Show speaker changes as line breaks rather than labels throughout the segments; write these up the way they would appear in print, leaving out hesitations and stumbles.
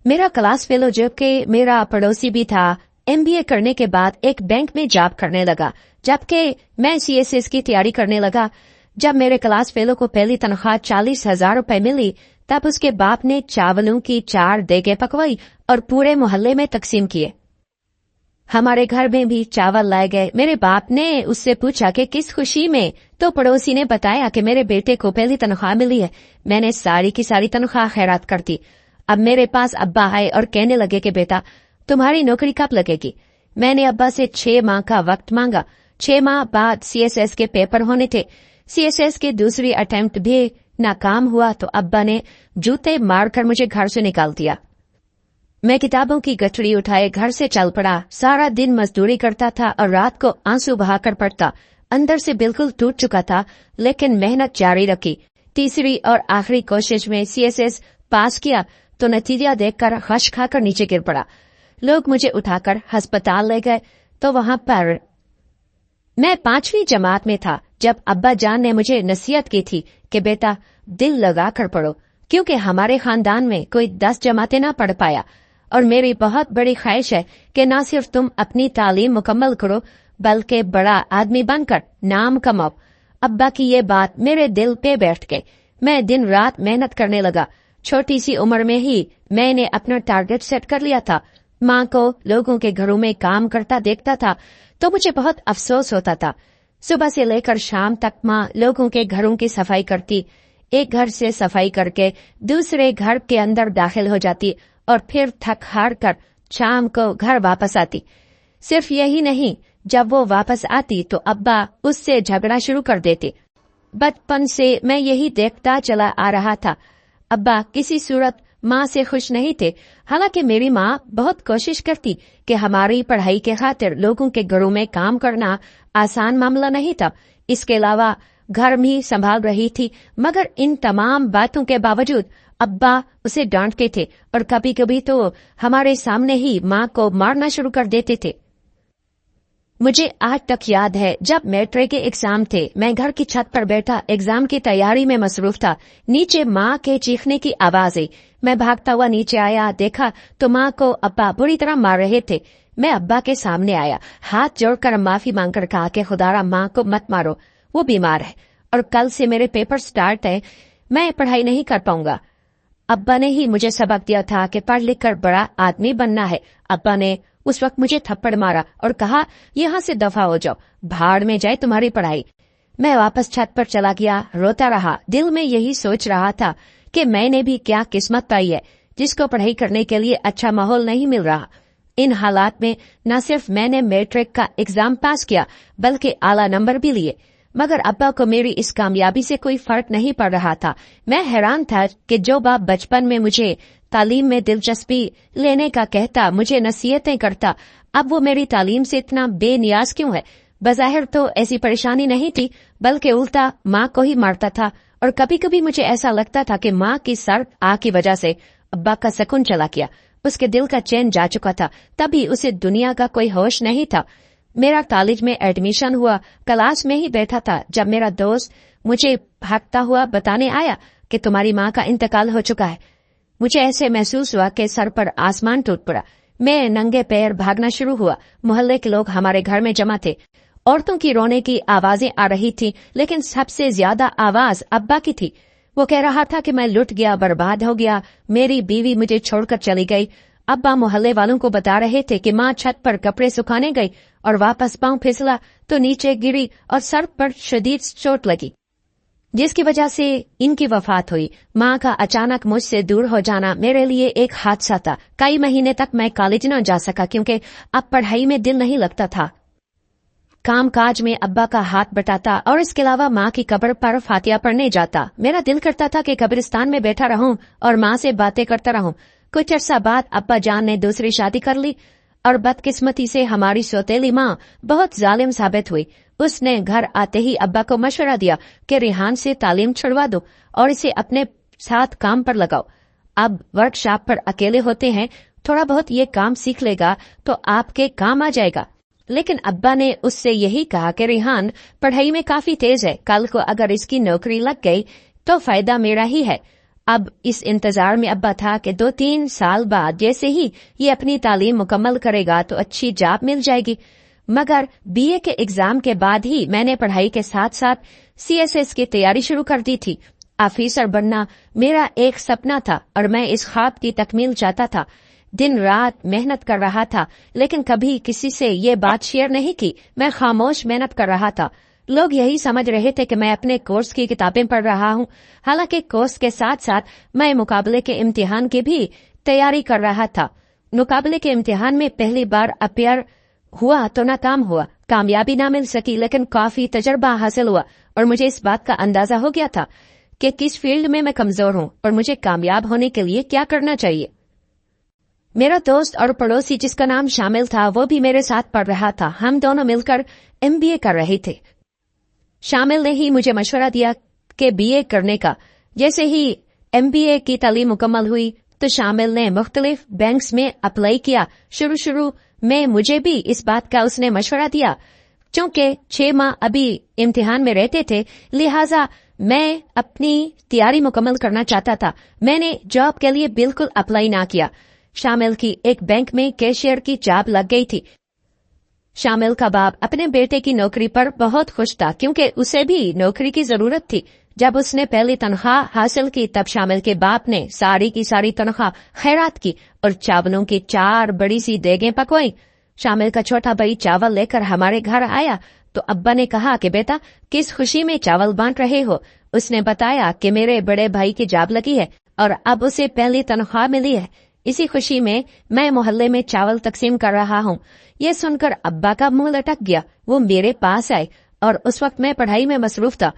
मेरा class fellow जो कि मेरा पड़ोसी भी था, एमबीए करने के बाद एक बैंक में जॉब करने लगा, जबकि मैं सीएसएस की तैयारी करने लगा। जब मेरे क्लास फेलो को पहली तनख्वाह 40,000 रुपए मिली, तब उसके बाप ने चावलों की 4 देगे पकवाई और पूरे मोहल्ले में तकसीम किए। हमारे घर में भी चावल लाए गए। मेरे बाप ने उससे पूछा कि किस खुशी में, तो पड़ोसी ने बताया कि मेरे बेटे को पहली तनख्वाह मिली है। मैंने सारी की सारी तनख्वाह खैरात कर दी। अब मेरे पास अब्बा आए और कहने लगे कि बेटा तुम्हारी नौकरी कब लगेगी। मैंने अब्बा से 6 माह का वक्त मांगा। 6 माह बाद सीएसएस के पेपर होने थे। सीएसएस के दूसरी अटेम्प्ट भी नाकाम हुआ तो अब्बा ने जूते मारकर मुझे घर से निकाल दिया। मैं किताबों की गठड़ी उठाए घर से चल पड़ा। सारा दिन मजदूरी करता था और रात को आंसू बहाकर पढ़ता। अंदर से बिल्कुल टूट चुका था, लेकिन मेहनत जारी रखी। तीसरी और आखिरी कोशिश में सीएसएस पास किया तो नतीजा देखकर खश खाकर नीचे गिर पड़ा। लोग मुझे उठाकर अस्पताल ले गए तो वहां पर मैं 5वीं जमात में था जब अब्बा जान ने मुझे नसीहत की थी कि बेटा दिल लगा कर पढ़ो, क्योंकि हमारे खानदान में कोई 10 जमातें ना पढ़ पाया और मेरी बहुत बड़ी ख्वाहिश है कि न सिर्फ तुम अपनी तालीम मुकम्मल करो बल्कि बड़ा आदमी बनकर नाम कमाओ। अब्बा की ये बात मेरे दिल पे बैठ गई। मैं दिन रात मेहनत करने लगा। छोटी सी उम्र में ही मैंने अपना टारगेट सेट कर लिया था। माँ को लोगों के घरों में काम करता देखता था तो मुझे बहुत अफसोस होता था। सुबह से लेकर शाम तक माँ लोगों के घरों की सफाई करती, एक घर से सफाई करके दूसरे घर के अंदर दाखिल हो जाती और फिर थक हार कर शाम को घर वापस आती। सिर्फ यही नहीं, जब वो वापस आती तो अब्बा उससे झगड़ा शुरू कर देते। बचपन से मैं यही देखता चला आ रहा था। अब्बा किसी सूरत माँ से खुश नहीं थे। हालांकि मेरी माँ बहुत कोशिश करती कि हमारी पढ़ाई के खातिर लोगों के घरों में काम करना आसान मामला नहीं था। इसके अलावा घर भी संभाल रही थी, मगर इन तमाम बातों के बावजूद अब्बा उसे डांटते थे और कभी कभी तो हमारे सामने ही माँ को मारना शुरू कर देते थे। मुझे आज तक याद है जब मैट्रिक के एग्जाम थे, मैं घर की छत पर बैठा एग्जाम की तैयारी में मसरूफ था। नीचे माँ के चीखने की आवाज आई। मैं भागता हुआ नीचे आया, देखा तो माँ को अब्बा बुरी तरह मार रहे थे। मैं अब्बा के सामने आया, हाथ जोड़कर माफी मांगकर कहा कि खुदारा माँ को मत मारो, वो बीमार है और कल से मेरे पेपर स्टार्ट है, मैं पढ़ाई नहीं कर पाऊंगा। अब्बा ने ही मुझे सबक दिया था कि पढ़ लिख कर बड़ा आदमी बनना है। अब्बा ने उस वक्त मुझे थप्पड़ मारा और कहा यहाँ से दफा हो जाओ, भाड़ में जाए तुम्हारी पढ़ाई। मैं वापस छत पर चला गया, रोता रहा। दिल में यही सोच रहा था कि मैंने भी क्या किस्मत पाई है जिसको पढ़ाई करने के लिए अच्छा माहौल नहीं मिल रहा। इन हालात में न सिर्फ मैंने मैट्रिक का एग्जाम पास किया बल्कि आला नंबर भी लिए, मगर अब्बा को मेरी इस कामयाबी से कोई फर्क नहीं पड़ रहा था। मैं हैरान था कि जो बाप बचपन में मुझे तालीम में दिलचस्पी लेने का कहता, मुझे नसीहतें करता, अब वो मेरी तालीम से इतना बेनियाज क्यों है। बज़ाहिर तो ऐसी परेशानी नहीं थी, बल्कि उल्टा माँ को ही मारता था और कभी कभी मुझे ऐसा लगता था कि माँ की सर्द आग की वजह से अब्बा का सुकून चला गया। उसके दिल का चैन जा चुका था, तभी उसे दुनिया का कोई होश नहीं था। मेरा कॉलेज में एडमिशन हुआ। क्लास में ही बैठा था जब मेरा दोस्त मुझे भागता हुआ बताने आया कि तुम्हारी माँ का इंतकाल हो चुका है। मुझे ऐसे महसूस हुआ कि सर पर आसमान टूट पड़ा। मैं नंगे पैर भागना शुरू हुआ। मोहल्ले के लोग हमारे घर में जमा थे। औरतों की रोने की आवाजें आ रही थी, लेकिन सबसे ज्यादा आवाज अब्बा की थी। वो कह रहा था कि मैं लुट गया, बर्बाद हो गया, मेरी बीवी मुझे छोड़कर चली गई। अब्बा मोहल्ले वालों को बता रहे थे कि माँ छत पर कपड़े सुखाने गई और वापस पांव फिसला तो नीचे गिरी और सर पर शदीद चोट लगी, जिसकी वजह से इनकी वफात हुई। माँ का अचानक मुझसे दूर हो जाना मेरे लिए एक हादसा था। कई महीने तक मैं कॉलेज न जा सका क्योंकि अब पढ़ाई में दिल नहीं लगता था। काम काज में अब्बा का हाथ बटाता और इसके अलावा माँ की कब्र पर फातिया पढ़ने जाता। मेरा दिल करता था कि कब्रिस्तान में बैठा रहूं और माँ से बातें करता रहूं। कुछ अर्सा बाद अब्बा जान ने दूसरी शादी कर ली और बदकिस्मती से हमारी सौतेली माँ बहुत जालिम साबित हुई। उसने घर आते ही अब्बा को मशवरा दिया कि रिहान से तालीम छुड़वा दो और इसे अपने साथ काम पर लगाओ। अब वर्कशॉप पर अकेले होते हैं, थोड़ा बहुत ये काम सीख लेगा तो आपके काम आ जाएगा। लेकिन अब्बा ने उससे यही कहा कि रिहान पढ़ाई में काफी तेज है, कल को अगर इसकी नौकरी लग गई तो फायदा मेरा ही है। अब इस इंतजार में अब्बा था कि 2-3 साल बाद जैसे ही ये अपनी तालीम मुकम्मल करेगा तो अच्छी जॉब मिल जाएगी। मगर बीए के एग्जाम के बाद ही मैंने पढ़ाई के साथ साथ सीएसएस की तैयारी शुरू कर दी थी। ऑफिसर बनना मेरा एक सपना था और मैं इस ख्वाब की तकमील चाहता था। दिन रात मेहनत कर रहा था, लेकिन कभी किसी से ये बात शेयर नहीं की। मैं खामोश मेहनत कर रहा था। लोग यही समझ रहे थे कि मैं अपने कोर्स की किताबें पढ़ रहा हूँ। हालांकि कोर्स के साथ साथ मैं मुकाबले के इम्तिहान की भी तैयारी कर रहा था। मुकाबले के इम्तिहान में पहली बार अपियर हुआ तो नाकाम हुआ। कामयाबी ना मिल सकी, लेकिन काफी तजर्बा हासिल हुआ और मुझे इस बात का अंदाजा हो गया था कि किस फील्ड में मैं कमजोर हूँ और मुझे कामयाब होने के लिए क्या करना चाहिए। मेरा दोस्त और पड़ोसी जिसका नाम शामिल था वो भी मेरे साथ पढ़ रहा था। हम दोनों मिलकर एमबीए कर रहे थे। शामिल ने ही मुझे मशवरा दिया कि बीए करने का। जैसे ही एमबीए की तालीम मुकम्मल हुई तो शामिल ने मुख्तलिफ बैंक्स में अप्लाई किया। शुरू में मुझे भी इस बात का उसने मशवरा दिया। चूंकि 6 माह अभी इम्तिहान में रहते थे, लिहाजा मैं अपनी तैयारी मुकम्मल करना चाहता था। मैंने जॉब के लिए बिल्कुल अप्लाई ना किया। शामिल की एक बैंक में कैशियर की जॉब लग गई थी। शामिल का बाप अपने बेटे की नौकरी पर बहुत खुश था, क्योंकि उसे भी नौकरी की जरूरत थी। जब उसने पहली तनख्वाह हासिल की तब शामिल के बाप ने सारी की सारी तनख्वाह खैरात की और चावलों की 4 बड़ी सी देगें पकवाई। शामिल का छोटा भाई चावल लेकर हमारे घर आया तो अब्बा ने कहा कि बेटा, किस खुशी में चावल बांट रहे हो। उसने बताया कि मेरे बड़े भाई की जॉब लगी है और अब उसे पहली तनख्वाह मिली है। इसी खुशी में मैं मोहल्ले में चावल तकसीम कर रहा हूँ। ये सुनकर अब्बा का मुंह लटक गया। वो मेरे पास आए और उस वक्त मैं पढ़ाई में मसरूफ था।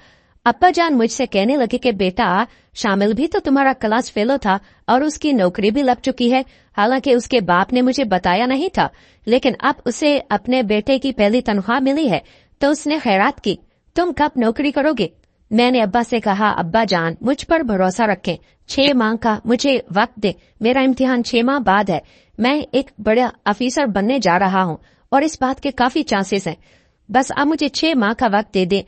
अब्बा जान मुझसे कहने लगे कि बेटा, शामिल भी तो तुम्हारा क्लास फेलो था और उसकी नौकरी भी लग चुकी है। हालांकि उसके बाप ने मुझे बताया नहीं था, लेकिन अब उसे अपने बेटे की पहली तनख्वाह मिली है तो उसने खैरात की। तुम कब नौकरी करोगे? मैंने अब्बा से कहा, अब्बा जान मुझ पर भरोसा रखें, 6 माह का मुझे वक्त दे। मेरा इम्तिहान 6 माह बाद है। मैं एक बड़ा ऑफिसर बनने जा रहा हूँ और इस बात के काफी चांसेस हैं। बस आप मुझे 6 माह का वक्त दे दें।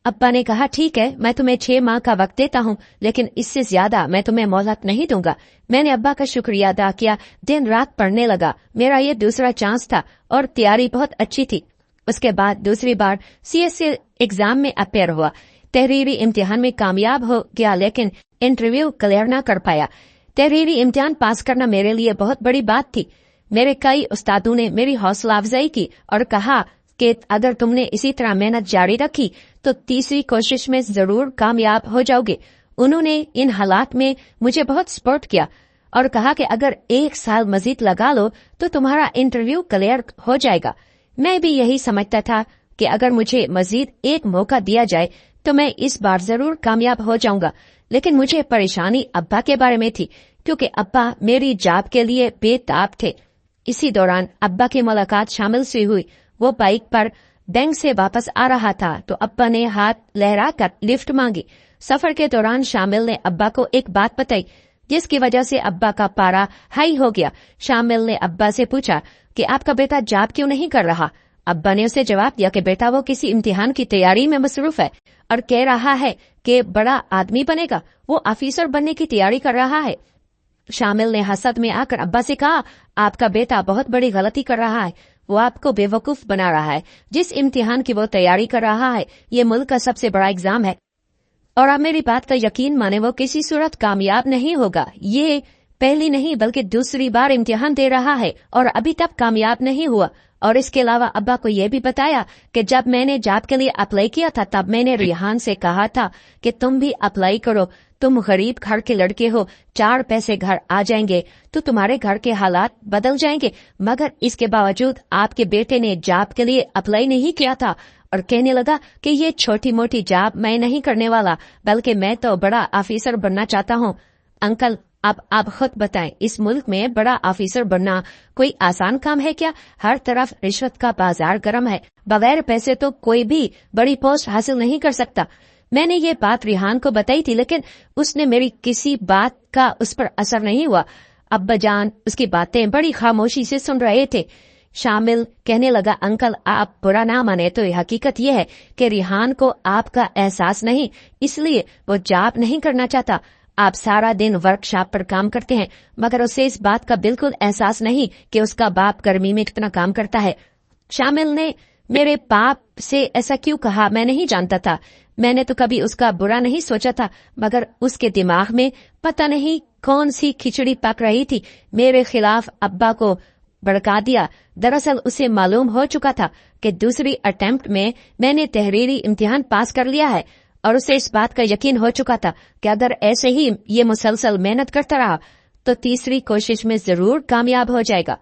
अब्बा ने कहा, ठीक है, मैं तुम्हें 6 माह का वक्त देता हूँ, लेकिन इससे ज्यादा मैं तुम्हें मोहलत नहीं दूंगा। मैंने अब्बा का शुक्रिया अदा किया। दिन रात पढ़ने लगा। मेरा ये दूसरा चांस था और तैयारी बहुत अच्छी थी। उसके बाद दूसरी बार सीएसए एग्जाम में अपेयर हुआ। तहरीरी इम्तिहान में कामयाब हो गया, लेकिन इंटरव्यू क्लियर न कर पाया। तहरीरी इम्तिहान पास करना मेरे लिए बहुत बड़ी बात थी। मेरे कई उस्तादों ने मेरी हौसला अफजाई की और कहा कि अगर तुमने इसी तरह मेहनत जारी रखी तो तीसरी कोशिश में जरूर कामयाब हो जाओगे। उन्होंने इन हालात में मुझे बहुत सपोर्ट किया और कहा कि अगर 1 साल मजीद लगा लो तो तुम्हारा इंटरव्यू क्लियर हो जाएगा। मैं भी यही समझता था कि अगर मुझे मजीद एक मौका दिया जाए तो मैं इस बार जरूर कामयाब हो जाऊंगा। लेकिन मुझे परेशानी अब्बा के बारे में थी, क्योंकि अब्बा मेरी जॉब के लिए बेताब थे। इसी दौरान अब्बा की मुलाकात शामिल से हुई। वो बाइक पर बैंक से वापस आ रहा था तो अब्बा ने हाथ लहराकर लिफ्ट मांगी। सफर के दौरान शामिल ने अब्बा को एक बात बताई, जिसकी वजह से अब्बा का पारा हाई हो गया। शामिल ने अब्बा से पूछा कि आपका बेटा जॉब क्यों नहीं कर रहा। अब्बा ने उसे जवाब दिया कि बेटा, वो किसी इम्तिहान की तैयारी में मसरूफ है और कह रहा है कि बड़ा आदमी बनेगा। वो ऑफिसर बनने की तैयारी कर रहा है। शामिल ने हसद में आकर अब्बा से कहा, आपका बेटा बहुत बड़ी गलती कर रहा है। वो आपको बेवकूफ बना रहा है। जिस इम्तिहान की वो तैयारी कर रहा है, ये मुल्क का सबसे बड़ा एग्जाम है और आप मेरी बात का यकीन माने, वो किसी सूरत कामयाब नहीं होगा। ये पहली नहीं बल्कि दूसरी बार इम्तिहान दे रहा है और अभी तक कामयाब नहीं हुआ। और इसके अलावा अब्बा को यह भी बताया कि जब मैंने जॉब के लिए अप्लाई किया था तब मैंने रिहान से कहा था कि तुम भी अप्लाई करो। तुम गरीब घर के लड़के हो, 4 पैसे घर आ जाएंगे तो तुम्हारे घर के हालात बदल जाएंगे। मगर इसके बावजूद आपके बेटे ने जॉब के लिए अप्लाई नहीं किया था और कहने लगा कि ये छोटी मोटी जॉब मैं नहीं करने वाला, बल्कि मैं तो बड़ा ऑफिसर बनना चाहता हूँ। अंकल, अब आप खुद बताएं, इस मुल्क में बड़ा ऑफिसर बनना कोई आसान काम है क्या? हर तरफ रिश्वत का बाजार गर्म है। बगैर पैसे तो कोई भी बड़ी पोस्ट हासिल नहीं कर सकता। मैंने ये बात रिहान को बताई थी, लेकिन उसने मेरी किसी बात का उस पर असर नहीं हुआ। अब्बा जान उसकी बातें बड़ी खामोशी से सुन रहे थे। शामिल कहने लगा, अंकल आप बुरा ना माने तो हकीकत यह है कि रिहान को आपका एहसास नहीं, इसलिए वो जॉब नहीं करना चाहता। आप सारा दिन वर्कशॉप पर काम करते हैं, मगर उसे इस बात का बिल्कुल एहसास नहीं कि उसका बाप गर्मी में कितना काम करता है। शामिल ने मेरे बाप से ऐसा क्यों कहा मैं नहीं जानता था। मैंने तो कभी उसका बुरा नहीं सोचा था, मगर उसके दिमाग में पता नहीं कौन सी खिचड़ी पक रही थी। मेरे खिलाफ अब्बा को भड़का दिया। दरअसल उसे मालूम हो चुका था कि दूसरी अटेम्प्ट में मैंने तहरीरी इम्तिहान पास कर लिया है, और उसे इस बात का यकीन हो चुका था कि अगर ऐसे ही ये मुसलसल मेहनत करता रहा तो तीसरी कोशिश में जरूर कामयाब हो जाएगा।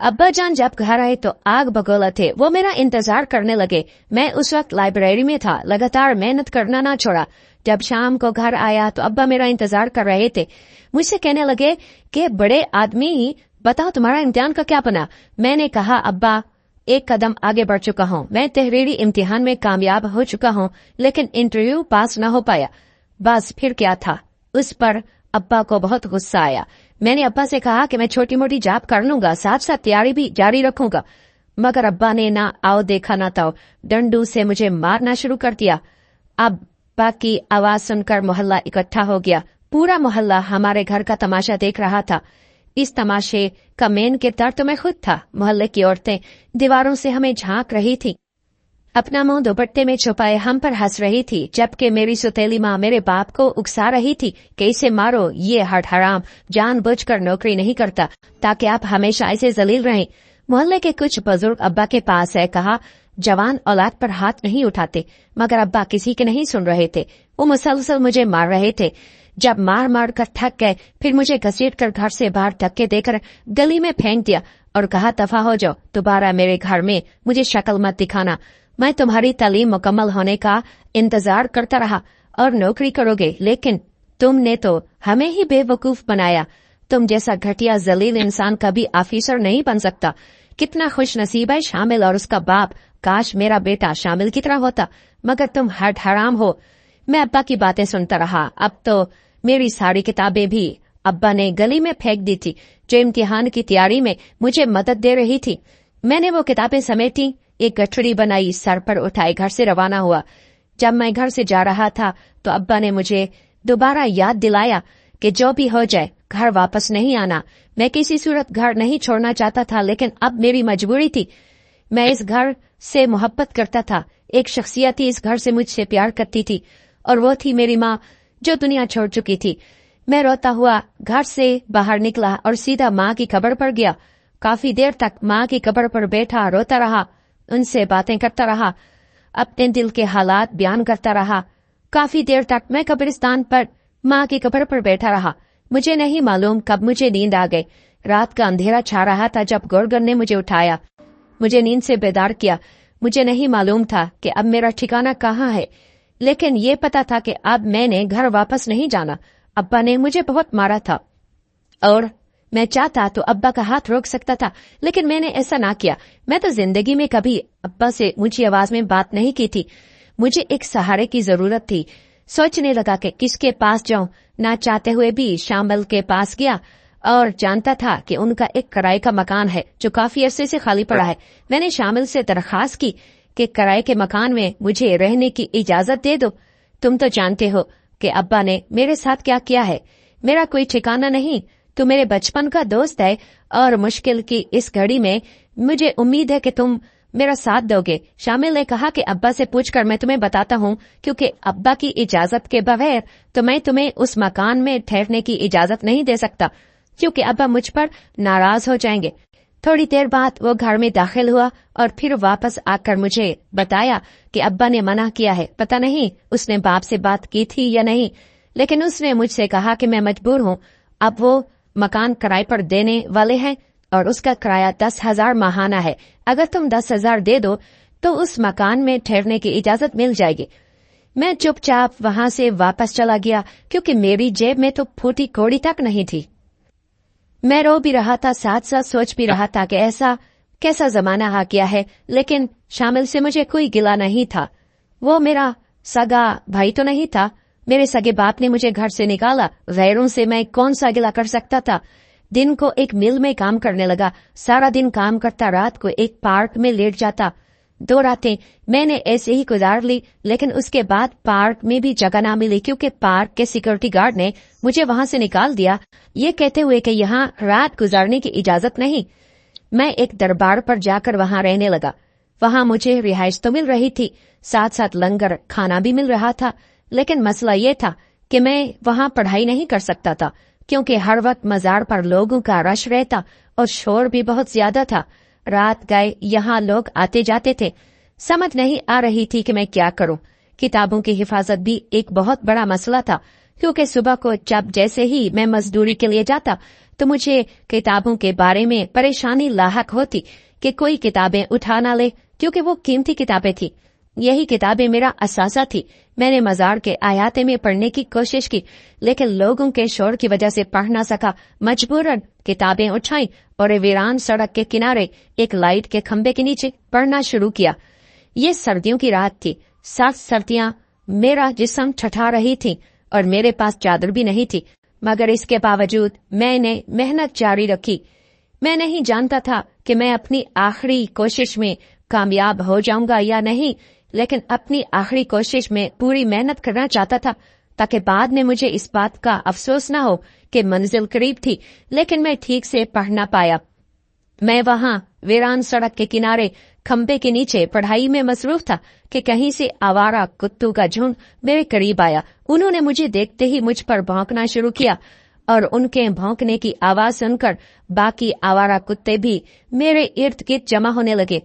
अब्बा जान जब घर आए तो आग बगोला थे। वो मेरा इंतजार करने लगे। मैं उस वक्त लाइब्रेरी में था, लगातार मेहनत करना ना छोड़ा। जब शाम को घर आया तो अब्बा मेरा इंतजार कर रहे थे। मुझसे कहने लगे कि बड़े आदमी, बताओ तुम्हारा इम्तिहान का क्या बना। मैंने कहा अब्बा, एक कदम आगे बढ़ चुका हूँ। मैं तहरीरी इम्तिहान में कामयाब हो चुका हूँ, लेकिन इंटरव्यू पास न हो पाया। बस फिर क्या था। उस पर अब्बा को बहुत गुस्सा आया। मैंने अब्बा से कहा कि मैं छोटी मोटी जॉब कर लूंगा, साथ साथ तैयारी भी जारी रखूंगा, मगर अब्बा ने ना आओ देखा ना ताओ डंडू से मुझे मारना शुरू कर दिया। अब्बा की आवाज सुनकर मोहल्ला इकट्ठा हो गया। पूरा मोहल्ला हमारे घर का तमाशा देख रहा था। इस तमाशे का मेन किरदार तो मैं खुद था। मोहल्ले की औरतें दीवारों से हमें झांक रही थी, अपना मुंह दुपट्टे में छुपाए हम पर हंस रही थी, जबकि मेरी सुतेली माँ मेरे बाप को उकसा रही थी कि इसे मारो, ये हट हराम जानबूझकर नौकरी नहीं करता ताकि आप हमेशा ऐसे जलील रहें। मोहल्ले के कुछ बुजुर्ग अब्बा के पास है, कहा जवान औलाद पर हाथ नहीं उठाते, मगर अब्बा किसी के नहीं सुन रहे थे। वो मुसलसल मुझे मार रहे थे। जब मार मार कर थक गए, फिर मुझे घसीट कर घर से बाहर धक्के देकर गली में फेंक दिया और कहा दफा हो जाओ, दोबारा मेरे घर में मुझे शक्ल मत दिखाना। मैं तुम्हारी तालीम मुकम्मल होने का इंतजार करता रहा और नौकरी करोगे, लेकिन तुमने तो हमें ही बेवकूफ बनाया। तुम जैसा घटिया जलील इंसान कभी ऑफिसर नहीं बन सकता। कितना खुश नसीब है शामिल और उसका बाप। काश मेरा बेटा शामिल की तरह होता, मगर तुम हट हराम हो। मैं अब्बा की बातें सुनता रहा। अब तो मेरी सारी किताबें भी अब्बा ने गली में फेंक दी थी, जो इम्तिहान की तैयारी में मुझे मदद दे रही थी। मैंने वो किताबें समेटी, एक गठड़ी बनाई, सर पर उठाए घर से रवाना हुआ। जब मैं घर से जा रहा था तो अब्बा ने मुझे दोबारा याद दिलाया कि जो भी हो जाए घर वापस नहीं आना। मैं किसी सूरत घर नहीं छोड़ना चाहता था, लेकिन अब मेरी मजबूरी थी। मैं इस घर से मोहब्बत करता था। एक शख्सियत ही इस घर से मुझसे प्यार करती थी, और वो थी मेरी माँ, जो दुनिया छोड़ चुकी थी। मैं रोता हुआ घर से बाहर निकला और सीधा माँ की कब्र पर गया। काफी देर तक माँ की कब्र पर बैठा रोता रहा, उनसे बातें करता रहा, अपने दिल के हालात बयान करता रहा। काफी देर तक मैं कब्रिस्तान पर माँ की कब्र पर बैठा रहा। मुझे नहीं मालूम कब मुझे नींद आ गई। रात का अंधेरा छा रहा था जब गोरगन ने मुझे उठाया, मुझे नींद से बेदार किया। मुझे नहीं मालूम था कि अब मेरा ठिकाना कहाँ है, लेकिन ये पता था कि अब मैंने घर वापस नहीं जाना। अब्बा ने मुझे बहुत मारा था और मैं चाहता तो अब्बा का हाथ रोक सकता था, लेकिन मैंने ऐसा ना किया। मैं तो जिंदगी में कभी अब्बा से ऊंची आवाज में बात नहीं की थी। मुझे एक सहारे की जरूरत थी। सोचने लगा कि किसके पास जाऊं। ना चाहते हुए भी शामिल के पास गया और जानता था कि उनका एक किराए का मकान है जो काफी अरसे से खाली पड़ा है। मैंने शामिल से दरखास्त की कि किराए के मकान में मुझे रहने की इजाजत दे दो। तुम तो जानते हो कि अब्बा ने मेरे साथ क्या किया है। मेरा कोई ठिकाना नहीं। तू मेरे बचपन का दोस्त है और मुश्किल की इस घड़ी में मुझे उम्मीद है कि तुम मेरा साथ दोगे। शामिल ने कहा कि अब्बा से पूछकर मैं तुम्हें बताता हूँ, क्योंकि अब्बा की इजाजत के बगैर तो मैं तुम्हें उस मकान में ठहरने की इजाजत नहीं दे सकता, क्योंकि अब्बा मुझ पर नाराज हो जाएंगे। थोड़ी देर बाद वो घर में दाखिल हुआ और फिर वापस आकर मुझे बताया कि अब्बा ने मना किया है। पता नहीं उसने बाप से बात की थी या नहीं, लेकिन उसने मुझसे कहा कि मैं मजबूर हूँ। अब वो मकान किराए पर देने वाले हैं और उसका किराया 10,000 माहाना है। अगर तुम 10,000 दे दो तो उस मकान में ठहरने की इजाजत मिल जाएगी। मैं चुपचाप वहां से वापस चला गया, क्योंकि मेरी जेब में तो फूटी कौड़ी तक नहीं थी। मैं रो भी रहा था, साथ साथ सोच भी रहा था कि ऐसा कैसा जमाना आ गया है। लेकिन शामिल से मुझे कोई गिला नहीं था। वो मेरा सगा भाई तो नहीं था। मेरे सगे बाप ने मुझे घर से निकाला, गैरों से मैं कौन सा गिला कर सकता था। दिन को एक मिल में काम करने लगा, सारा दिन काम करता, रात को एक पार्क में लेट जाता। 2 रातें मैंने ऐसे ही गुजार ली, लेकिन उसके बाद पार्क में भी जगह ना मिली क्योंकि पार्क के सिक्योरिटी गार्ड ने मुझे वहां से निकाल दिया, ये कहते हुए कि यहाँ रात गुजारने की इजाजत नहीं। मैं एक दरबार पर जाकर वहां रहने लगा। वहां मुझे रिहाइश तो मिल रही थी, साथ साथ लंगर खाना भी मिल रहा था, लेकिन मसला ये था कि मैं वहां पढ़ाई नहीं कर सकता था क्योंकि हर वक्त मजार पर लोगों का रश रहता और शोर भी बहुत ज्यादा था। रात गए यहाँ लोग आते जाते थे। समझ नहीं आ रही थी कि मैं क्या करूं। किताबों की हिफाजत भी एक बहुत बड़ा मसला था क्योंकि सुबह को जब जैसे ही मैं मजदूरी के लिए जाता तो मुझे किताबों के बारे में परेशानी लाहक होती कि कोई किताबें उठा ना ले क्योंकि वो कीमती किताबें थी। यही किताबें मेरा असासा थी। मैंने मजार के आयाते में पढ़ने की कोशिश की, लेकिन लोगों के शोर की वजह से पढ़ ना सका। मजबूरन किताबें उठाई और वीरान सड़क के किनारे एक लाइट के खंबे के नीचे पढ़ना शुरू किया। ये सर्दियों की रात थी। सख्त सर्दियां मेरा जिस्म ठठा रही थी और मेरे पास चादर भी नहीं थी, मगर इसके बावजूद मैंने मेहनत जारी रखी। मैं नहीं जानता था कि मैं अपनी आखिरी कोशिश में कामयाब हो जाऊंगा या नहीं, लेकिन अपनी आखिरी कोशिश में पूरी मेहनत करना चाहता था ताकि बाद में मुझे इस बात का अफसोस न हो कि मंजिल करीब थी लेकिन मैं ठीक से पढ़ ना पाया। मैं वहां वीरान सड़क के किनारे खंबे के नीचे पढ़ाई में मसरूफ था कि कहीं से आवारा कुत्तों का झुंड मेरे करीब आया। उन्होंने मुझे देखते ही मुझ पर भौंकना शुरू किया और उनके भौंकने की आवाज सुनकर बाकी आवारा कुत्ते भी मेरे इर्द गिर्द जमा होने लगे।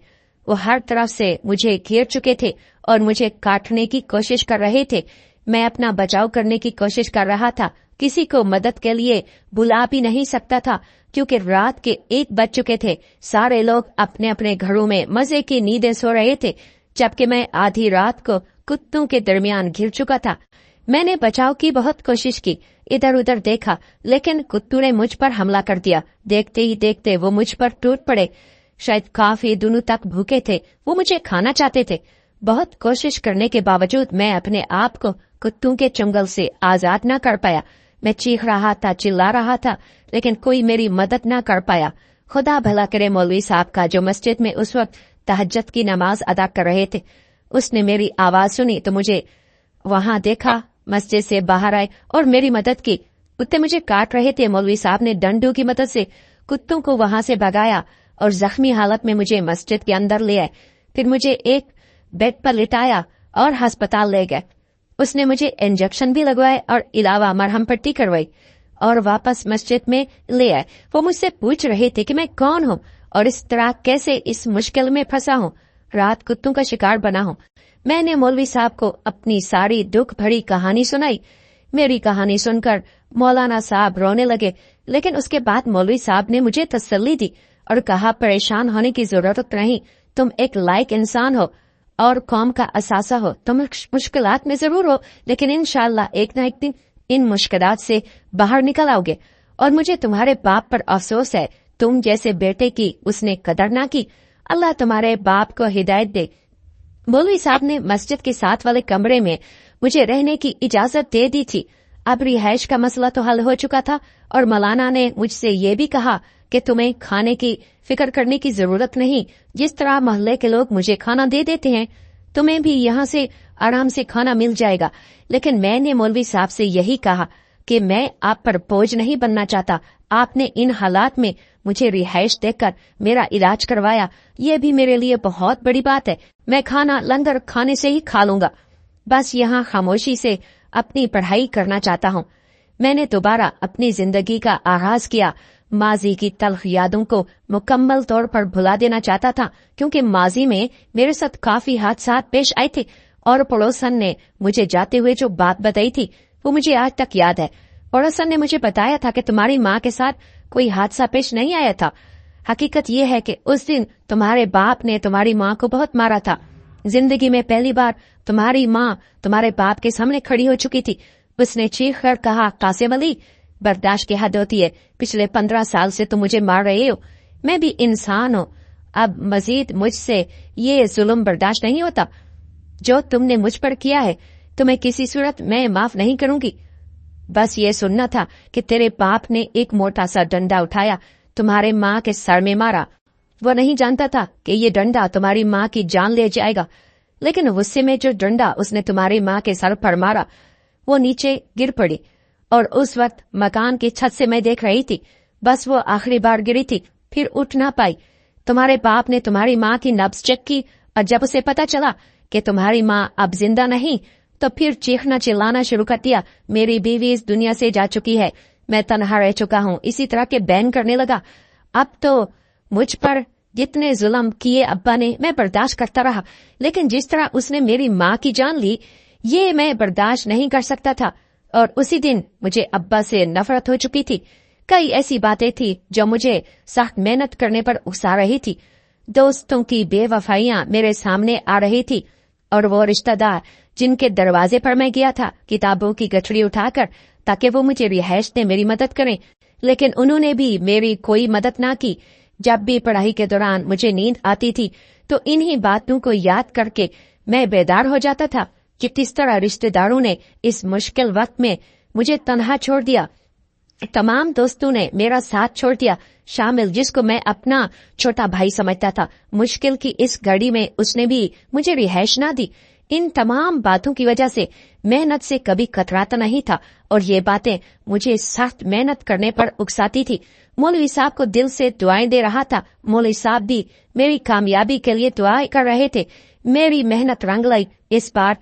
वो हर तरफ से मुझे घेर चुके थे और मुझे काटने की कोशिश कर रहे थे। मैं अपना बचाव करने की कोशिश कर रहा था, किसी को मदद के लिए बुला भी नहीं सकता था क्योंकि रात के 1 बज चुके थे। सारे लोग अपने अपने घरों में मजे की नींदें सो रहे थे, जबकि मैं आधी रात को कुत्तों के दरमियान घिर चुका था। मैंने बचाव की बहुत कोशिश की, इधर उधर देखा, लेकिन कुत्तों ने मुझ पर हमला कर दिया। देखते ही देखते वो मुझ पर टूट पड़े। शायद काफी दिनों तक भूखे थे, वो मुझे खाना चाहते थे। बहुत कोशिश करने के बावजूद मैं अपने आप को कुत्तों के चंगुल से आजाद न कर पाया। मैं चीख रहा था, चिल्ला रहा था, लेकिन कोई मेरी मदद न कर पाया। खुदा भला करे मौलवी साहब का, जो मस्जिद में उस वक्त तहज्जुद की नमाज अदा कर रहे थे। उसने मेरी आवाज सुनी तो मुझे वहां देखा, मस्जिद से बाहर आए और मेरी मदद की। कुत्ते मुझे काट रहे थे। मौलवी साहब ने डंडों की मदद से कुत्तों को वहां से भगाया और जख्मी हालत में मुझे मस्जिद के अंदर ले आए। फिर मुझे एक बेड पर लिटाया और अस्पताल ले गए। उसने मुझे इंजेक्शन भी लगवाए और इलावा मरहम पट्टी करवाई और वापस मस्जिद में ले आए। वो मुझसे पूछ रहे थे कि मैं कौन हूँ और इस तरह कैसे इस मुश्किल में फंसा हूँ, रात कुत्तों का शिकार बना हूँ। मैंने मौलवी साहब को अपनी सारी दुख भरी कहानी सुनाई। मेरी कहानी सुनकर मौलाना साहब रोने लगे, लेकिन उसके बाद मौलवी साहब ने मुझे तसल्ली दी और कहा, परेशान होने की जरूरत नहीं, तुम एक लायक इंसान हो और कौम का असासा हो। तुम मुश्किलात में जरूर हो, लेकिन इंशाअल्लाह एक न एक दिन इन मुश्किलात से बाहर निकल आओगे। और मुझे तुम्हारे बाप पर अफसोस है, तुम जैसे बेटे की उसने कदर ना की। अल्लाह तुम्हारे बाप को हिदायत दे। मौलवी साहब ने मस्जिद के साथ वाले कमरे में मुझे रहने की इजाजत दे दी थी। अब रिहाइश का मसला तो हल हो चुका था और मौलाना ने मुझसे ये भी कहा कि तुम्हें खाने की फिक्र करने की जरूरत नहीं। जिस तरह मोहल्ले के लोग मुझे खाना दे देते हैं, तुम्हें भी यहाँ से आराम से खाना मिल जाएगा। लेकिन मैंने मौलवी साहब से यही कहा कि मैं आप पर बोझ नहीं बनना चाहता। आपने इन हालात में मुझे रिहाइश देकर मेरा इलाज करवाया, ये भी मेरे लिए बहुत बड़ी बात है। मैं खाना लंगर खाने से ही खा लूंगा। बस यहाँ खामोशी से अपनी पढ़ाई करना चाहता हूँ। मैंने दोबारा अपनी जिंदगी का आगाज किया। माजी की तल्ख यादों को मुकम्मल तौर पर भुला देना चाहता था क्योंकि माजी में मेरे साथ काफी हादसा पेश आए थे और पड़ोसन ने मुझे जाते हुए जो बात बताई थी वो मुझे आज तक याद है। पड़ोसन ने मुझे बताया था कि तुम्हारी माँ के साथ कोई हादसा पेश नहीं आया था। हकीकत ये है कि उस दिन तुम्हारे बाप ने तुम्हारी माँ को बहुत मारा था। जिंदगी में पहली बार तुम्हारी माँ तुम्हारे बाप के सामने खड़ी हो चुकी थी। उसने चीख कर कहा, कासिम अली, बर्दाश्त की हद होती है। पिछले 15 साल से तुम मुझे मार रहे हो। मैं भी इंसान हूँ। अब मजीद मुझसे ये जुल्म बर्दाश्त नहीं होता। जो तुमने मुझ पर किया है तुम्हें किसी सूरत मैं माफ नहीं करूंगी। बस ये सुनना था कि तेरे बाप ने एक मोटा सा डंडा उठाया, तुम्हारे माँ के सर में मारा वो नहीं जानता था कि ये डंडा तुम्हारी माँ की जान ले जाएगा, लेकिन गुस्से में जो डंडा उसने तुम्हारी माँ के सर पर मारा वो नीचे गिर पड़ी। और उस वक्त मकान की छत से मैं देख रही थी, बस वो आखिरी बार गिरी थी, फिर उठ ना पाई। तुम्हारे बाप ने तुम्हारी माँ की नब्ज चेक की और जब उसे पता चला कि तुम्हारी माँ अब जिंदा नहीं तो फिर चीखना चिल्लाना शुरू कर दिया, मेरी बीवी इस दुनिया से जा चुकी है, मैं तन्हा रह चुका हूँ। इसी तरह के बैन करने लगा। अब तो मुझ पर जितने जुल्म किए अब्बा ने मैं बर्दाश्त करता रहा, लेकिन जिस तरह उसने मेरी माँ की जान ली ये मैं बर्दाश्त नहीं कर सकता था। और उसी दिन मुझे अब्बा से नफरत हो चुकी थी। कई ऐसी बातें थी जो मुझे सख्त मेहनत करने पर उकसा रही थी। दोस्तों की बेवफाइयां मेरे सामने आ रही थी और वो रिश्तेदार जिनके दरवाजे पर मैं गया था किताबों की गठरी उठाकर ताकि वो मुझे रिहाइश दें, मेरी मदद करें, लेकिन उन्होंने भी मेरी कोई मदद ना की। जब भी पढ़ाई के दौरान मुझे नींद आती थी तो इन्हीं बातों को याद करके मैं बेदार हो जाता था कि किस तरह रिश्तेदारों ने इस मुश्किल वक्त में मुझे तन्हा छोड़ दिया। तमाम दोस्तों ने मेरा साथ छोड़ दिया, शामिल जिसको मैं अपना छोटा भाई समझता था। मुश्किल की इस घड़ी में उसने भी मुझे रिहाइश ना दी। इन तमाम बातों की वजह से मेहनत से कभी कतराता नहीं था और ये बातें मुझे सख्त मेहनत करने पर उकसाती थी। मौलवी साहब को दिल से दुआएं दे रहा था। मौलवी साहब भी मेरी कामयाबी के लिए दुआएं कर रहे थे। मेरी मेहनत रंग लाई। इस बार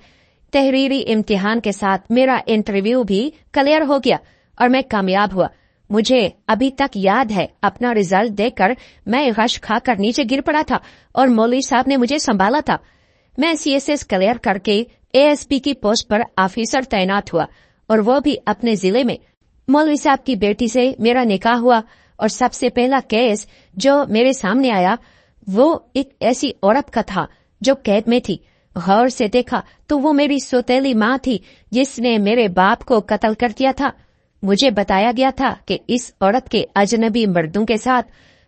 तहरीरी इम्तिहान के साथ मेरा इंटरव्यू भी क्लियर हो गया और मैं कामयाब हुआ। मुझे अभी तक याद है अपना रिजल्ट देखकर मैं गश खाकर नीचे गिर पड़ा था और मौलवी साहब ने मुझे संभाला था। मैं CSS क्लियर करके ASP की पोस्ट पर ऑफिसर तैनात हुआ और वो भी अपने जिले में। मौलवी साहब की बेटी से मेरा निकाह हुआ और सबसे पहला केस जो मेरे सामने आया वो एक ऐसी औरत का था जो कैद में थी। गौर से देखा तो वो मेरी सौतेली माँ थी जिसने मेरे बाप को कत्ल कर दिया था। मुझे बताया गया था कि इस औरत के अजनबी मर्दों के साथ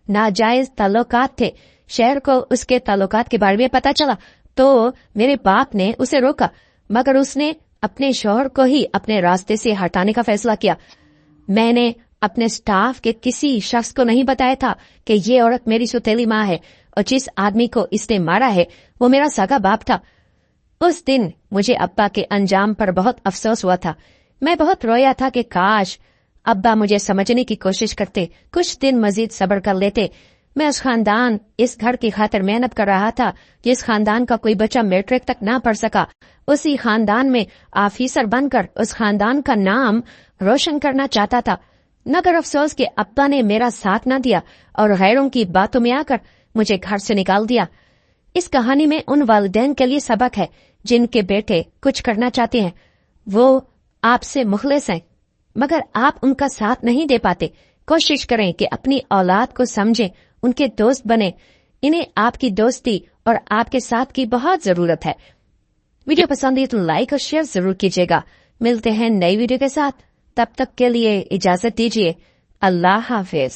नाजायज ताल्लुकात थे। शहर को उसके ताल्लुकात के बारे में पता चला तो मेरे बाप ने उसे रोका, मगर उसने अपने शौहर को ही अपने रास्ते से हटाने का फैसला किया। मैंने अपने स्टाफ के किसी शख्स को नहीं बताया था कि ये औरत मेरी सौतेली माँ है और जिस आदमी को इसने मारा है वो मेरा सगा बाप था। उस दिन मुझे अब्बा के अंजाम पर बहुत अफसोस हुआ था। मैं बहुत रोया था कि काश अब्बा मुझे समझने की कोशिश करते, कुछ दिन मजीद सब्र कर लेते। मैं उस खानदान, इस घर की खातिर मेहनत कर रहा था जिस खानदान का कोई बच्चा मैट्रिक तक ना पढ़ सका। उसी खानदान में ऑफिसर बनकर उस खानदान का नाम रोशन करना चाहता था। मगर अफसोस कि अब्बा ने मेरा साथ न दिया और गैरों की बातों में आकर मुझे घर से निकाल दिया। इस कहानी में उन वालिदैन के लिए सबक है जिनके बेटे कुछ करना चाहते हैं। वो आपसे मुखलिस हैं मगर आप उनका साथ नहीं दे पाते। कोशिश करें कि अपनी औलाद को समझें, उनके दोस्त बने। इन्हें आपकी दोस्ती और आपके साथ की बहुत जरूरत है। वीडियो पसंद है तो लाइक और शेयर जरूर कीजिएगा। मिलते हैं नई वीडियो के साथ, तब तक के लिए इजाजत दीजिए। अल्लाह हाफिज।